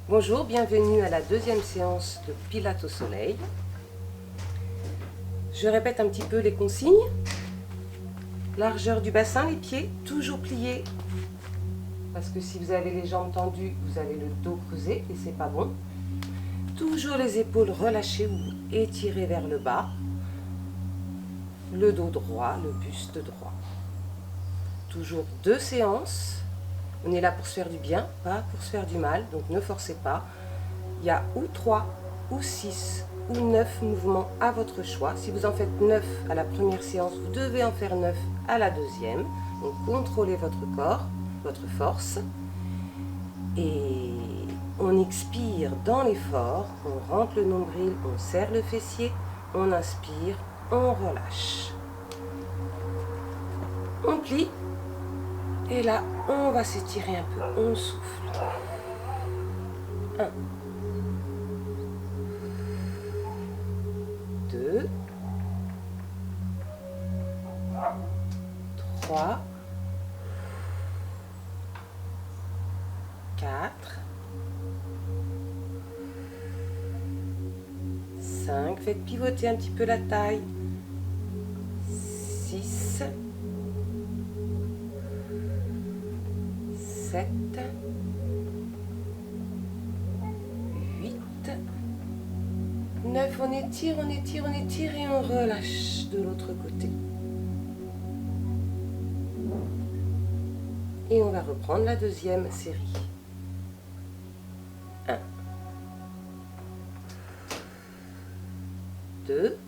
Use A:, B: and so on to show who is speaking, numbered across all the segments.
A: Bonjour, bienvenue à la deuxième séance de Pilates au soleil. Je répète un petit peu les consignes. Largeur du bassin, les pieds toujours pliés. Parce que si vous avez les jambes tendues, vous avez le dos creusé et c'est pas bon. Toujours les épaules relâchées ou étirées vers le bas. Le dos droit, le buste droit. Toujours 2 séances. On est là pour se faire du bien, pas pour se faire du mal, donc ne forcez pas. Il y a ou 3, ou 6, ou 9 mouvements à votre choix. Si vous en faites 9 à la première séance, vous devez en faire 9 à la deuxième. Donc contrôlez votre corps, votre force. Et on expire dans l'effort, on rentre le nombril, on serre le fessier, on inspire, on relâche. On plie. Et là, on va s'étirer un peu, on souffle. 1, 2, 3, 4, 5, faites pivoter un petit peu la taille. 6, 7, 8, 9, on étire, on étire, on étire et on relâche de l'autre côté. Et on va reprendre la deuxième série. 1, 2,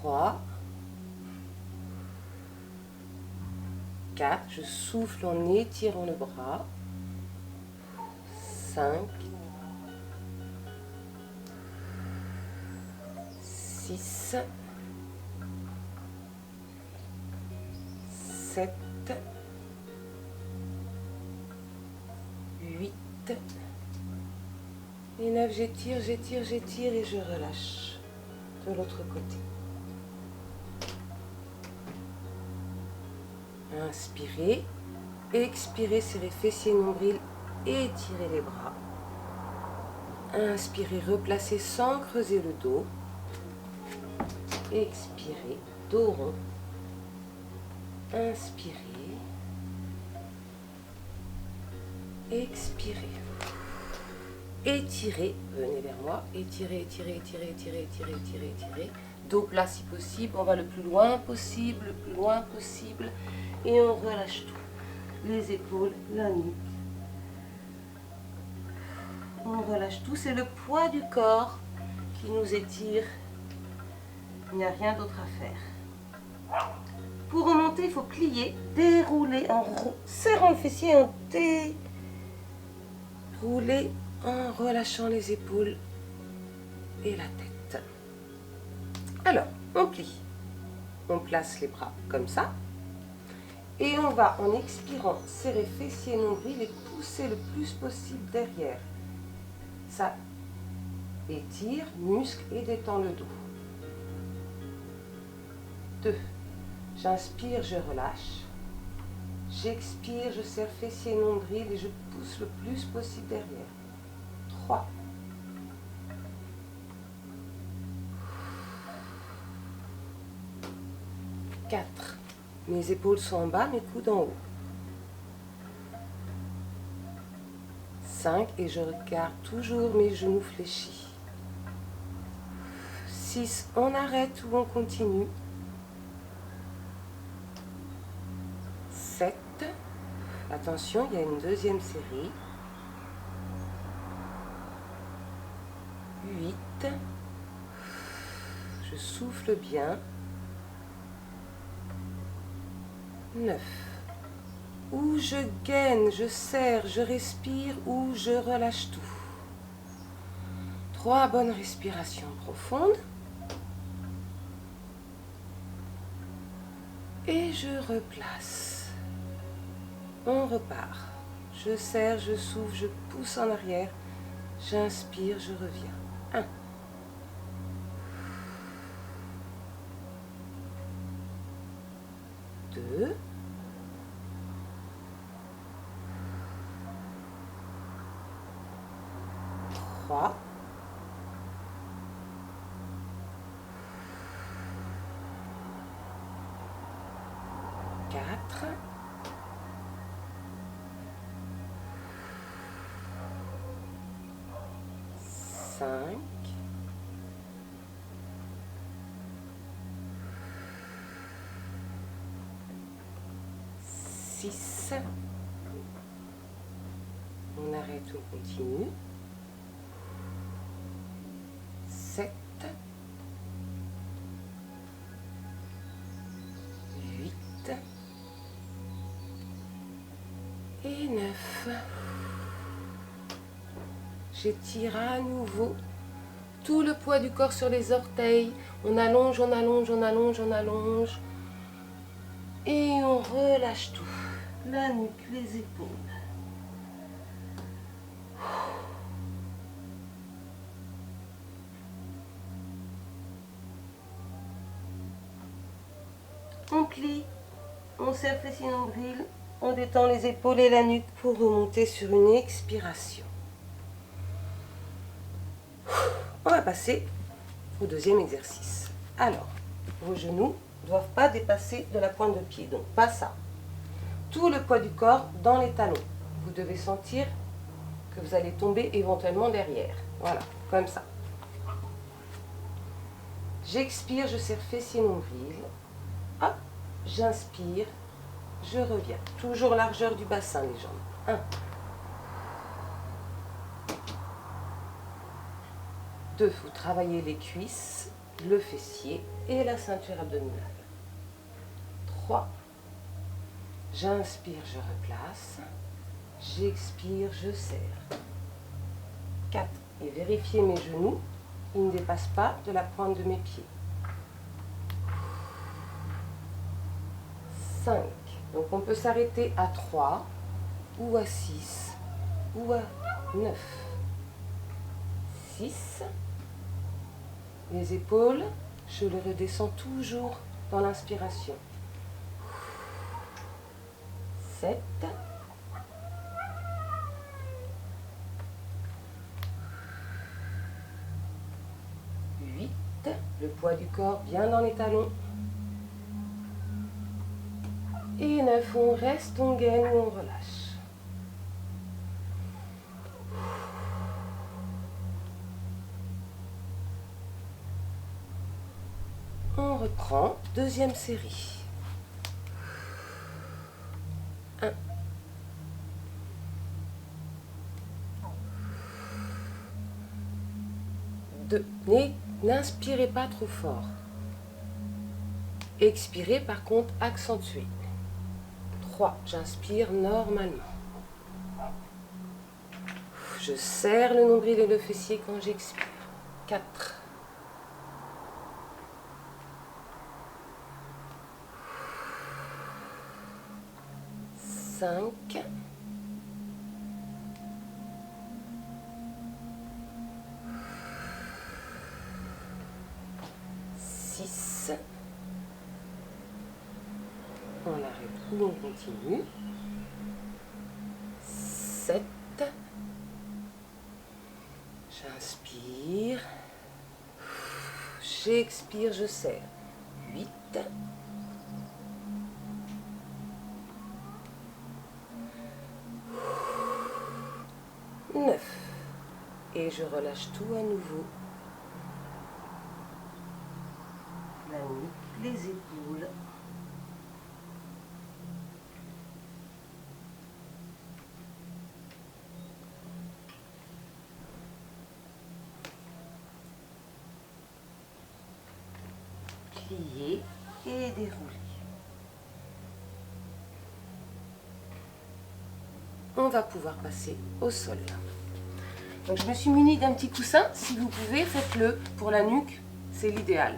A: 3, 4, je souffle en étirant le bras. 5, 6, 7, 8 et 9. J'étire, j'étire, j'étire et je relâche de l'autre côté. Inspirez, expirez, serrez fessiers, nombril, étirez les bras. Inspirez, replacez sans creuser le dos. Expirez, dos rond. Inspirez. Expirez. Étirez, venez vers moi. Étirez, étirez, étirez, étirez, étirez, étirez, étirez. Dos plat si possible. On va le plus loin possible, le plus loin possible. Et on relâche tout. Les épaules, la nuque. On relâche tout. C'est le poids du corps qui nous étire. Il n'y a rien d'autre à faire. Pour remonter, il faut plier, dérouler en serrant le fessier, en dérouler en relâchant les épaules et la tête. Alors, on plie. On place les bras comme ça. Et on va, en expirant, serrer fessier et nombril et pousser le plus possible derrière. Ça étire, muscle et détend le dos. 2. J'inspire, je relâche. J'expire, je serre fessier et nombril et je pousse le plus possible derrière. 3. 4. Mes épaules sont en bas, mes coudes en haut. 5. Et je regarde toujours mes genoux fléchis. 6. On arrête ou on continue. 7. Attention, il y a une deuxième série. 8. Je souffle bien. 9. Ou je gaine, je serre, je respire ou je relâche tout. 3 bonnes respirations profondes. Et je replace. On repart. Je serre, je souffle, je pousse en arrière. J'inspire, je reviens. 1. 2. 3, 4, 5, 6, on arrête, on continue, 7, 8 et 9. J'étire à nouveau tout le poids du corps sur les orteils. On allonge, on allonge, on allonge, on allonge. Et on relâche tout. La nuque, les épaules. On plie, on serre fessier nombril, on détend les épaules et la nuque pour remonter sur une expiration. On va passer au deuxième exercice. Alors, vos genoux ne doivent pas dépasser de la pointe de pied, donc pas ça. Tout le poids du corps dans les talons. Vous devez sentir que vous allez tomber éventuellement derrière. Voilà, comme ça. J'expire, je serre fessier nombril. Hop, j'inspire, je reviens. Toujours largeur du bassin, les jambes. 1. 2, vous travaillez les cuisses, le fessier et la ceinture abdominale. 3. J'inspire, je replace. J'expire, je serre. 4. Et vérifiez mes genoux, ils ne dépassent pas de la pointe de mes pieds. 5. Donc on peut s'arrêter à 3 ou à 6 ou à 9. 6. Les épaules, je les redescends toujours dans l'inspiration. 7. 8. Le poids du corps bien dans les talons. Et 9, on reste, on gaine ou on relâche. On reprend, deuxième série. 1. 2. N'inspirez pas trop fort. Expirez par contre accentuez. 3. J'inspire normalement. Je serre le nombril et le fessier quand j'expire. 4. 5. 6. On arrête ou on continue. 7. J'inspire. J'expire, je serre. 8. 9. Et je relâche tout à nouveau. La nuque, les épaules. Plier et dérouler. On va pouvoir passer au sol. Donc je me suis munie d'un petit coussin. Si vous pouvez, faites-le. Pour la nuque, c'est l'idéal.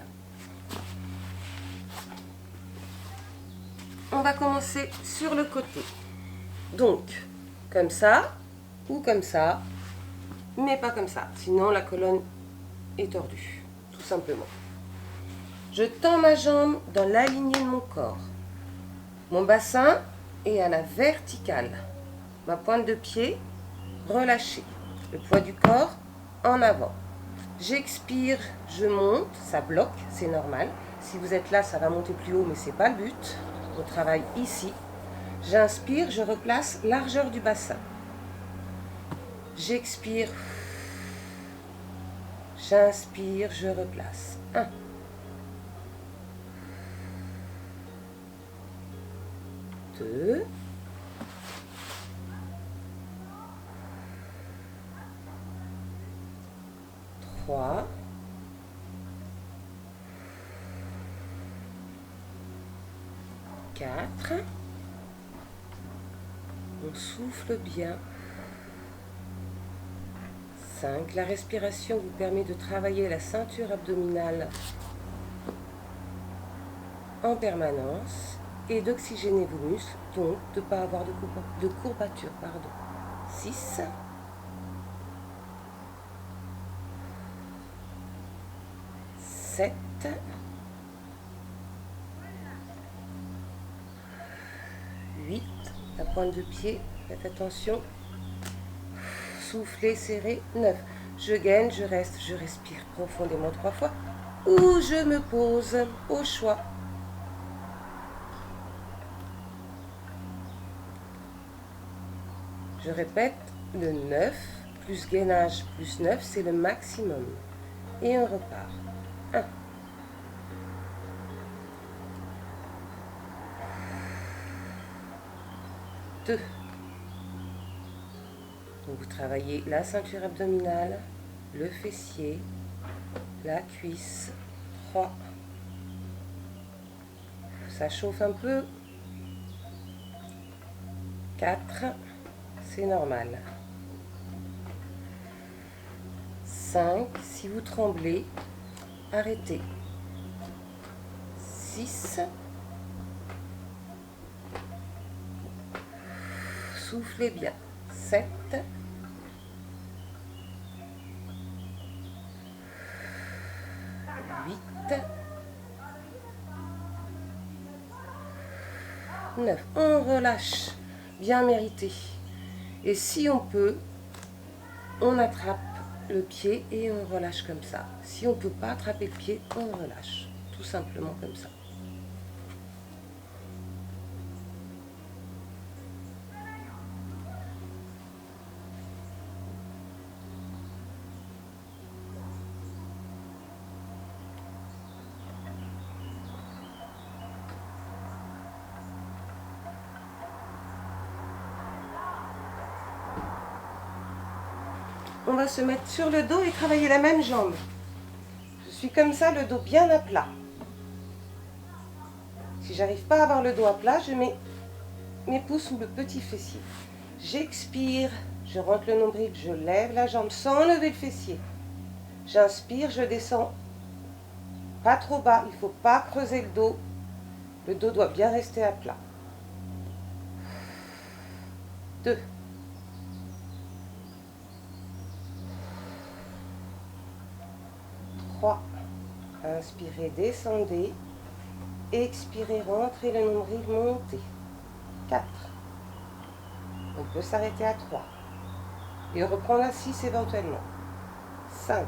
A: On va commencer sur le côté. Donc, comme ça ou comme ça, mais pas comme ça. Sinon, la colonne est tordue, tout simplement. Je tends ma jambe dans la lignée de mon corps. Mon bassin est à la verticale. Ma pointe de pied relâchée. Le poids du corps en avant. J'expire, je monte, ça bloque, c'est normal. Si vous êtes là, ça va monter plus haut, mais ce n'est pas le but. On travaille ici. J'inspire, je replace largeur du bassin. J'expire. J'inspire, je replace. 1. 2. 3. 4. On souffle bien. 5. La respiration vous permet de travailler la ceinture abdominale en permanence et d'oxygéner vos muscles, donc de ne pas avoir de courbature. 6. 7. 8. La pointe de pied, faites attention. Soufflez, serrez. 9. Je gaine, je reste, je respire profondément 3 fois. Ou je me pose, au choix. Je répète, le 9 plus gainage plus 9, c'est le maximum. Et on repart. 1. 2. Donc vous travaillez la ceinture abdominale, le fessier, la cuisse. 3. Ça chauffe un peu. 4. C'est normal. 5. Si vous tremblez, arrêtez. 6. Soufflez bien. 7. 8. 9. On relâche. Bien mérité. Et si on peut, on attrape le pied et on relâche comme ça. Si on ne peut pas attraper le pied, on relâche. Tout simplement comme ça. On va se mettre sur le dos et travailler la même jambe. Je suis comme ça, le dos bien à plat. Si j'arrive pas à avoir le dos à plat, je mets mes pouces sous le petit fessier. J'expire, je rentre le nombril, je lève la jambe sans lever le fessier. J'inspire, je descends pas trop bas, il ne faut pas creuser le dos. Le dos doit bien rester à plat. 2. 3. Inspirez, descendez. Expirez, rentrez le nombril, montez. 4. On peut s'arrêter à 3. Et reprendre à 6 éventuellement. 5.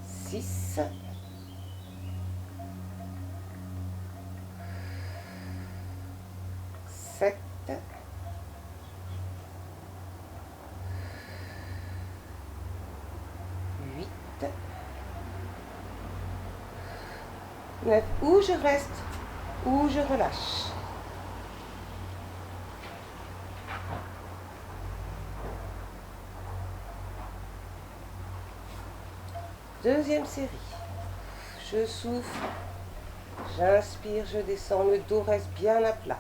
A: 6. 7. 8. 9. Ou je reste, ou je relâche. Deuxième série. Je souffle, j'inspire, je descends, le dos reste bien à plat.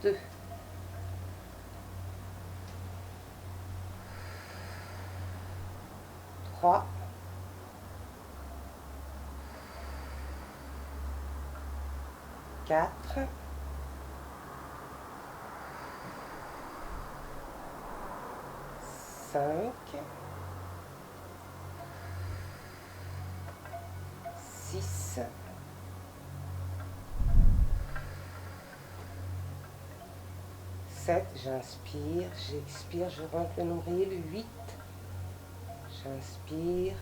A: 2. 3. 4. 5. 6. 7, j'inspire, j'expire, je rentre le nombril. 8, j'inspire,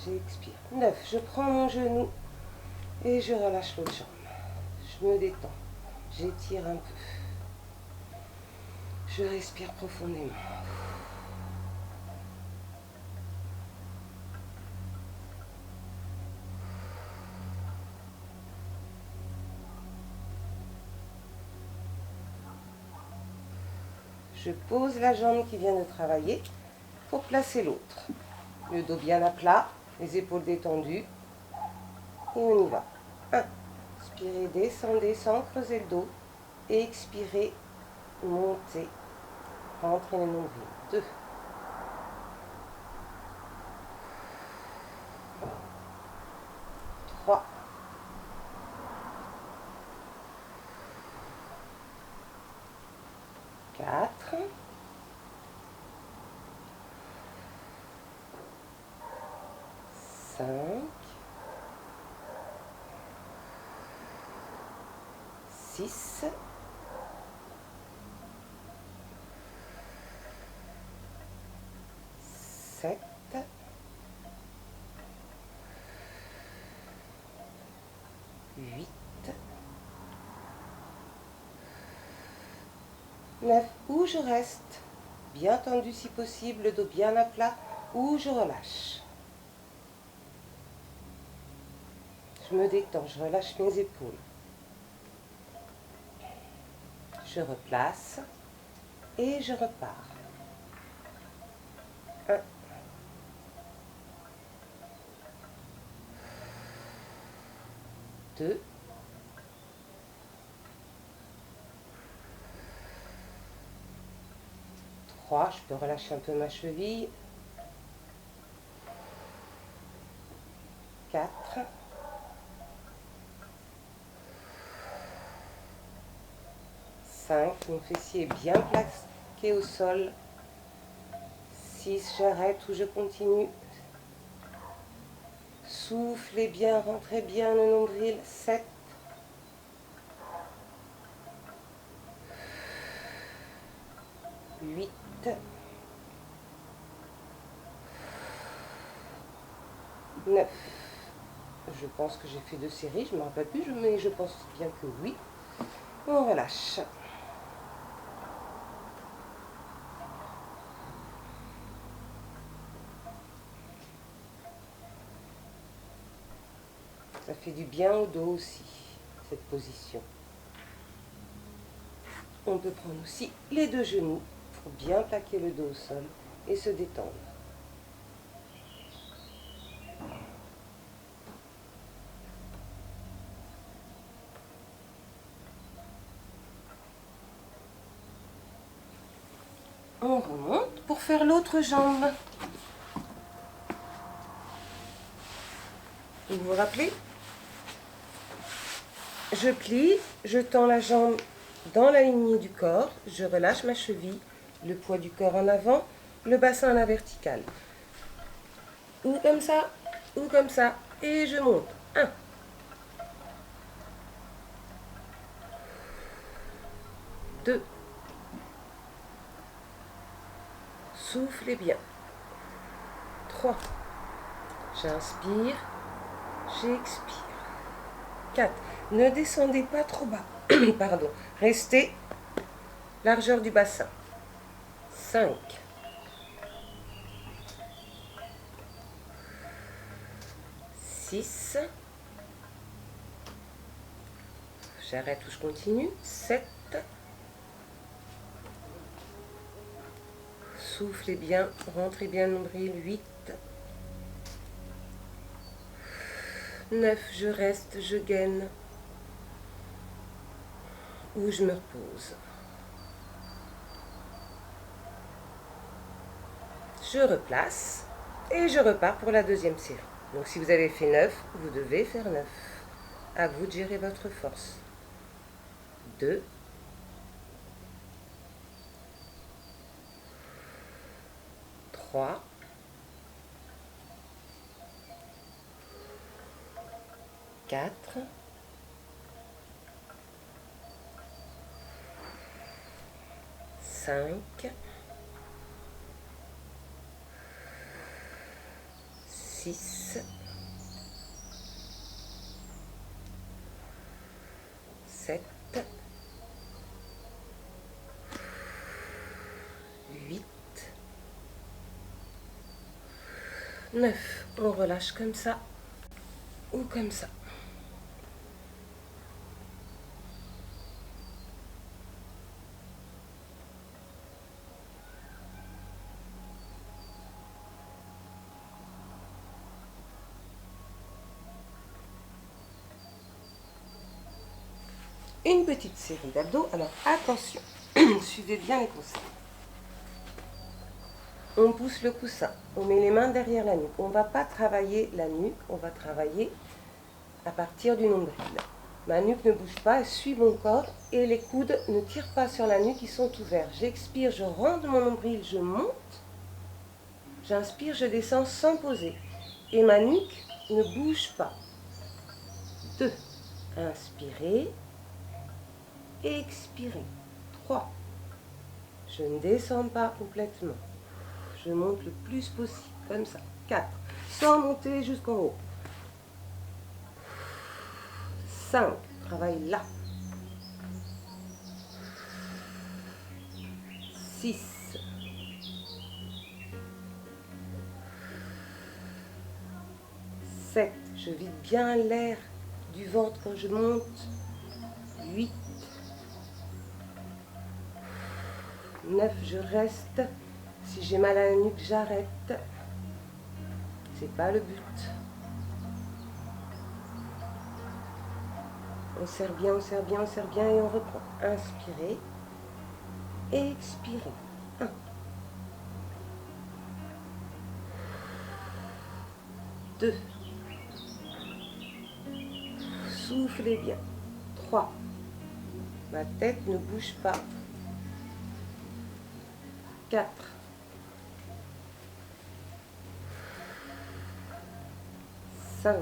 A: j'expire. 9, je prends mon genou et je relâche l'autre jambe. Je me détends, j'étire un peu. Je respire profondément. Je pose la jambe qui vient de travailler pour placer l'autre. Le dos bien à plat, les épaules détendues. Et on y va. 1. Inspirez, descendez sans creuser le dos. Expirez, montez, rentrez le nombril. 2. 3. 4. 5. 6. 7. 8. 9. Ou je reste, bien tendu si possible, le dos bien à plat, ou je relâche. Je me détends, je relâche mes épaules. Je replace et je repars. 1. 2. 3. Je peux relâcher un peu ma cheville. 4. 5. Mon fessier est bien plaqué au sol. 6. J'arrête ou je continue. Soufflez bien, rentrez bien le nombril. 7. 8. 9. Je pense que j'ai fait 2 séries, je ne me rappelle plus, mais je pense bien que oui. On relâche. Ça fait du bien au dos aussi, cette position. On peut prendre aussi les 2 genoux pour bien plaquer le dos au sol et se détendre. On remonte pour faire l'autre jambe. Vous vous rappelez? Je plie, je tends la jambe dans la lignée du corps, je relâche ma cheville, le poids du corps en avant, le bassin à la verticale. Ou comme ça, et je monte. 1. 2. Soufflez bien. 3. J'inspire, j'expire. 4. Ne descendez pas trop bas. Pardon. Restez largeur du bassin. 5. 6. J'arrête ou je continue. 7. Soufflez bien, rentrez bien le nombril. 8. 9. Je reste, je gaine. Ou je me repose. Je replace et je repars pour la deuxième série. Donc si vous avez fait 9, vous devez faire 9. À vous de gérer votre force. 2. 3. 4. 5. 5, 6, 7, 8, 9. On relâche comme ça ou comme ça. Une petite série d'abdos. Alors attention, suivez bien les conseils. On pousse le coussin, on met les mains derrière la nuque. On ne va pas travailler la nuque, on va travailler à partir du nombril. Ma nuque ne bouge pas, elle suit mon corps et les coudes ne tirent pas sur la nuque, ils sont ouverts. J'expire, je rentre mon nombril, je monte. J'inspire, je descends sans poser. Et ma nuque ne bouge pas. 2. Inspirez. Expirez. 3. Je ne descends pas complètement. Je monte le plus possible, comme ça. 4. Sans monter jusqu'en haut. 5. Travaille là. 6. 7. Je vide bien l'air du ventre quand je monte. 8. 9. Je reste. Si j'ai mal à la nuque, j'arrête. C'est pas le but. On serre bien, on serre bien, on serre bien et on reprend. Inspirez. Expirez. 1. 2. Soufflez bien. 3. Ma tête ne bouge pas. 4. 5.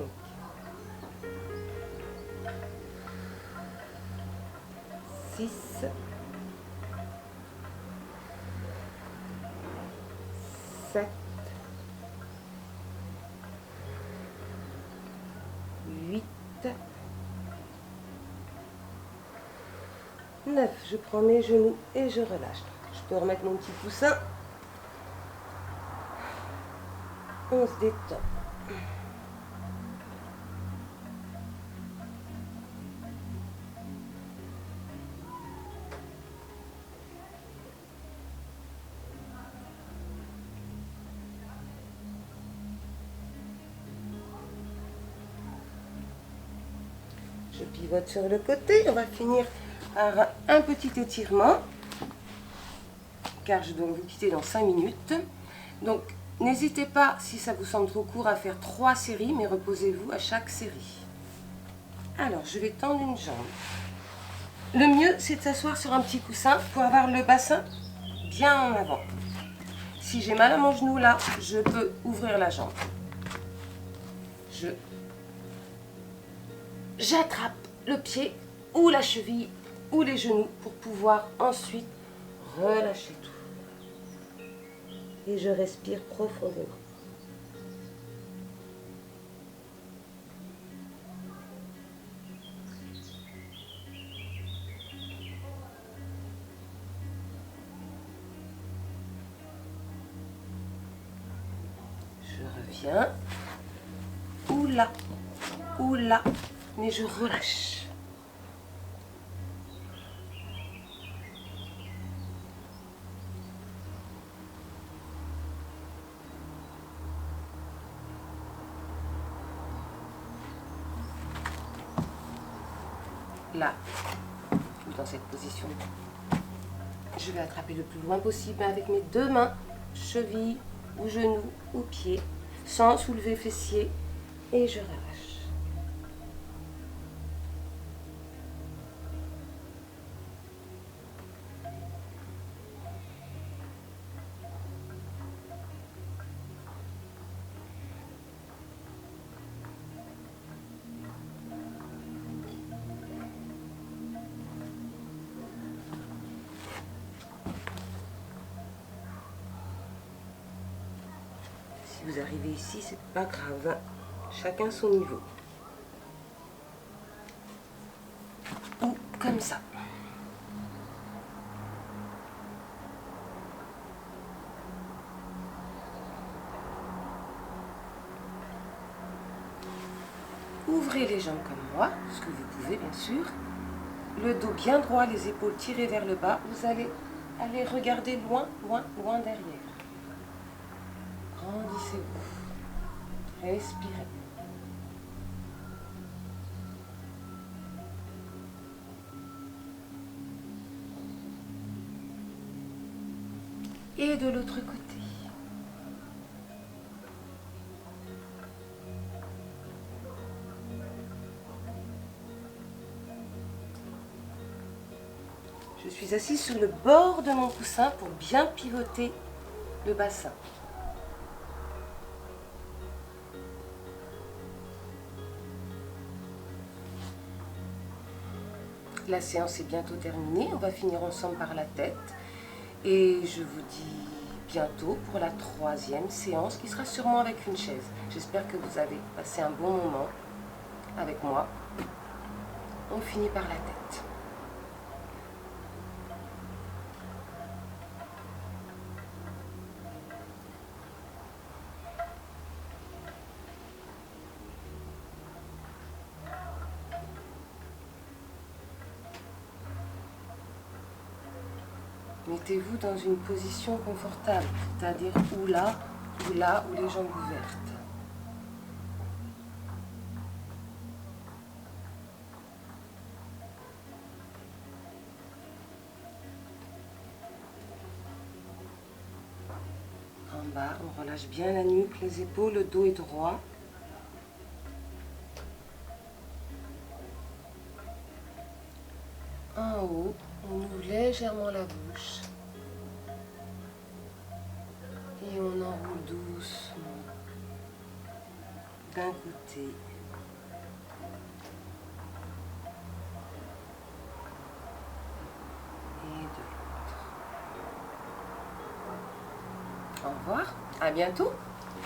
A: 6. 7. 8. 9. Je prends mes genoux et je relâche. Je peux remettre mon petit coussin. On se détend. Je pivote sur le côté. On va finir par un petit étirement, car je dois vous quitter dans 5 minutes. Donc, n'hésitez pas, si ça vous semble trop court, à faire 3 séries, mais reposez-vous à chaque série. Alors, je vais tendre une jambe. Le mieux, c'est de s'asseoir sur un petit coussin pour avoir le bassin bien en avant. Si j'ai mal à mon genou là, je peux ouvrir la jambe. J'attrape le pied ou la cheville ou les genoux pour pouvoir ensuite relâcher tout. Et je respire profondément. Je reviens. Ou là, mais je relâche. Là, dans cette position, je vais attraper le plus loin possible avec mes 2 mains, cheville ou genou ou pied, sans soulever fessier, et je relâche. Si vous arrivez ici, c'est pas grave. Chacun son niveau. Ou comme ça. Ouvrez les jambes comme moi, ce que vous pouvez bien sûr. Le dos bien droit, les épaules tirées vers le bas. Vous allez aller regarder loin, loin, loin derrière. Grandissez-vous. Respirez. Et de l'autre côté. Je suis assise sur le bord de mon coussin pour bien pivoter le bassin. La séance est bientôt terminée, on va finir ensemble par la tête. Et je vous dis bientôt pour la 3e séance qui sera sûrement avec une chaise. J'espère que vous avez passé un bon moment avec moi. On finit par la tête. Mettez-vous dans une position confortable, c'est-à-dire ou là, ou les jambes ouvertes. En bas, on relâche bien la nuque, les épaules, le dos est droit. En haut, on ouvre légèrement la bouche. Et on enroule doucement d'un côté et de l'autre. Au revoir, à bientôt.